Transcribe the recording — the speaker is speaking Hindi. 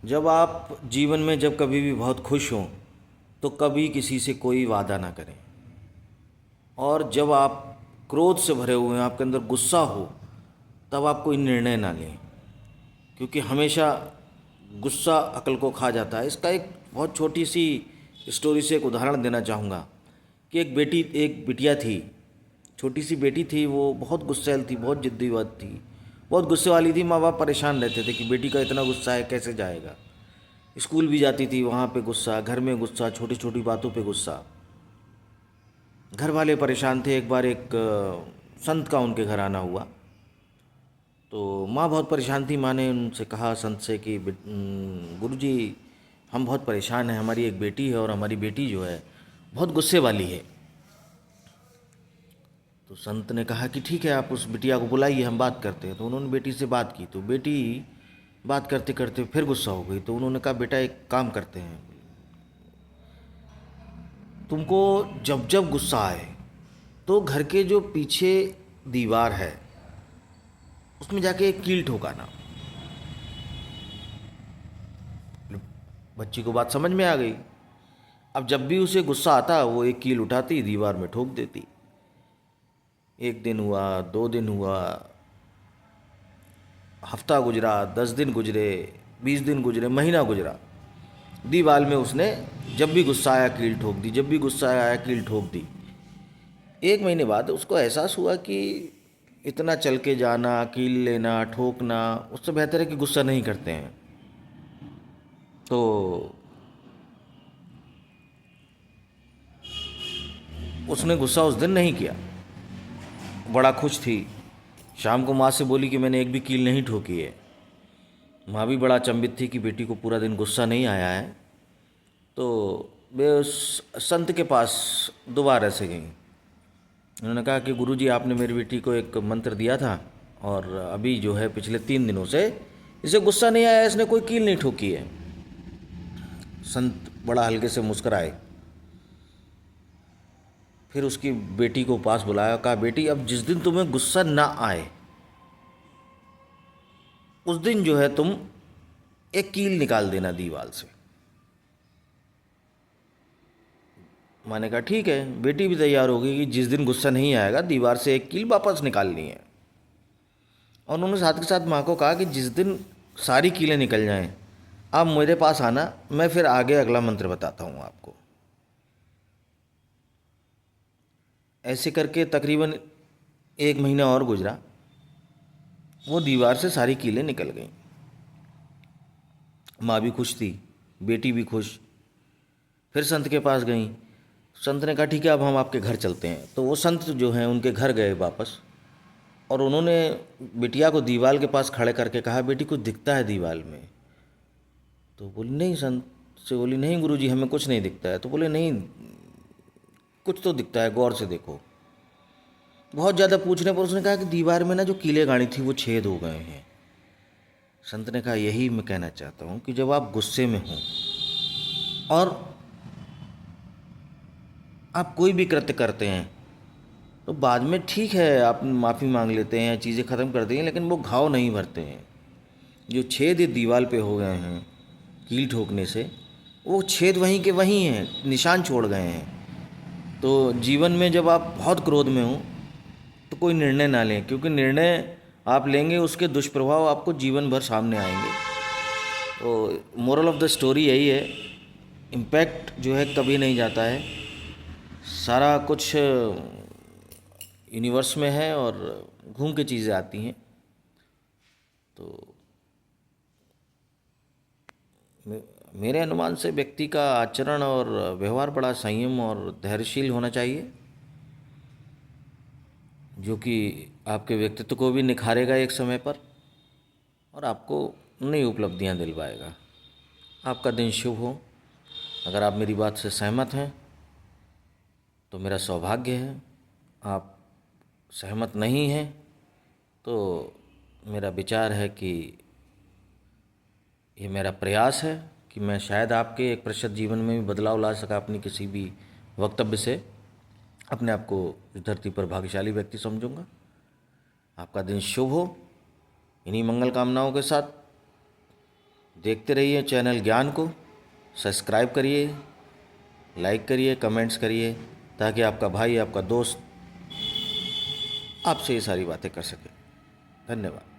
जब आप जीवन में जब कभी भी बहुत खुश हों तो कभी किसी से कोई वादा ना करें। और जब आप क्रोध से भरे हुए हैं, आपके अंदर गुस्सा हो, तब आप कोई निर्णय ना लें, क्योंकि हमेशा गुस्सा अक्ल को खा जाता है। इसका एक बहुत छोटी सी स्टोरी से एक उदाहरण देना चाहूँगा कि एक बिटिया थी, छोटी सी बेटी थी। वो बहुत गुस्सैल थी, बहुत जिद्दीवाद थी, बहुत गुस्से वाली थी। माँ बाप परेशान रहते थे कि बेटी का इतना गुस्सा है, कैसे जाएगा। स्कूल भी जाती थी, वहाँ पे गुस्सा, घर में गुस्सा, छोटी छोटी बातों पे गुस्सा। घर वाले परेशान थे। एक बार एक संत का उनके घर आना हुआ, तो माँ बहुत परेशान थी। माँ ने उनसे कहा, संत से, कि गुरुजी, हम बहुत परेशान हैं, हमारी एक बेटी है और हमारी बेटी जो है बहुत गुस्से वाली है। तो संत ने कहा कि ठीक है, आप उस बिटिया को बुलाइए, हम बात करते हैं। तो उन्होंने बेटी से बात की, तो बेटी बात करते करते फिर गुस्सा हो गई। तो उन्होंने कहा, बेटा एक काम करते हैं, तुमको जब जब गुस्सा आए तो घर के जो पीछे दीवार है उसमें जाके एक कील ठोकाना। बच्ची को बात समझ में आ गई। अब जब भी उसे गुस्सा आता वो एक कील उठाती, दीवार में ठोक देती। एक दिन हुआ, 2 दिन हुआ, हफ्ता गुजरा, 10 दिन गुजरे, 20 दिन गुजरे, महीना गुजरा। दीवार में उसने जब भी गुस्सा आया कील ठोक दी, जब भी गुस्सा आया कील ठोक दी। 1 महीने बाद उसको एहसास हुआ कि इतना चल के जाना, कील लेना, ठोकना, उससे बेहतर है कि गुस्सा नहीं करते हैं। तो उसने गुस्सा उस दिन नहीं किया, बड़ा खुश थी। शाम को माँ से बोली कि मैंने एक भी कील नहीं ठोकी है। माँ भी बड़ा अचंभित थी कि बेटी को पूरा दिन गुस्सा नहीं आया है। तो वे उस संत के पास दोबारा से गई। उन्होंने कहा कि गुरुजी, आपने मेरी बेटी को एक मंत्र दिया था और अभी जो है पिछले 3 दिनों से इसे गुस्सा नहीं आया, इसने कोई कील नहीं ठोकी है। संत बड़ा हल्के से मुस्कराए, फिर उसकी बेटी को पास बुलाया, कहा, बेटी, अब जिस दिन तुम्हें गुस्सा ना आए उस दिन जो है तुम एक कील निकाल देना दीवार से। मैंने कहा ठीक है। बेटी भी तैयार हो गई कि जिस दिन गुस्सा नहीं आएगा दीवार से एक कील वापस निकालनी है। और उन्होंने साथ के साथ माँ को कहा कि जिस दिन सारी कीलें निकल जाएं आप मेरे पास आना, मैं फिर आगे अगला मंत्र बताता हूँ आपको। ऐसे करके तकरीबन 1 महीना और गुजरा। वो दीवार से सारी कीलें निकल गईं। माँ भी खुश थी, बेटी भी खुश। फिर संत के पास गई। संत ने कहा ठीक है, अब हम आपके घर चलते हैं। तो वो संत जो हैं उनके घर गए वापस, और उन्होंने बिटिया को दीवार के पास खड़े करके कहा, बेटी कुछ दिखता है दीवार में? तो बोली नहीं। संत से बोली, नहीं गुरुजी, हमें कुछ नहीं दिखता है। तो बोले, नहीं, कुछ तो दिखता है, गौर से देखो। बहुत ज़्यादा पूछने पर उसने कहा कि दीवार में ना जो कीलें गाड़ी थी वो छेद हो गए हैं। संत ने कहा, यही मैं कहना चाहता हूँ कि जब आप गुस्से में हों और आप कोई भी कृत्य करते हैं तो बाद में ठीक है, आप माफ़ी मांग लेते हैं, चीज़ें ख़त्म कर देंगे, लेकिन वो घाव नहीं भरते हैं। जो छेद ये दीवार पे हो गए हैं कील ठोकने से, वो छेद वहीं के वहीं हैं, निशान छोड़ गए हैं। तो जीवन में जब आप बहुत क्रोध में हो तो कोई निर्णय ना लें, क्योंकि निर्णय आप लेंगे उसके दुष्प्रभाव आपको जीवन भर सामने आएंगे। तो मोरल ऑफ द स्टोरी यही है, इम्पैक्ट जो है कभी नहीं जाता है। सारा कुछ यूनिवर्स में है और घूम के चीज़ें आती हैं। तो मेरे अनुमान से व्यक्ति का आचरण और व्यवहार बड़ा संयम और धैर्यशील होना चाहिए, जो कि आपके व्यक्तित्व को भी निखारेगा एक समय पर और आपको नई उपलब्धियां दिलवाएगा। आपका दिन शुभ हो। अगर आप मेरी बात से सहमत हैं तो मेरा सौभाग्य है। आप सहमत नहीं हैं तो मेरा विचार है कि ये मेरा प्रयास है कि मैं शायद आपके 1% जीवन में भी बदलाव ला सका अपनी किसी भी वक्तव्य से। अपने आप को इस धरती पर भाग्यशाली व्यक्ति समझूंगा। आपका दिन शुभ हो। इन्हीं मंगल कामनाओं के साथ देखते रहिए चैनल ज्ञान को, सब्सक्राइब करिए, लाइक करिए, कमेंट्स करिए, ताकि आपका भाई, आपका दोस्त आपसे ये सारी बातें कर सके। धन्यवाद।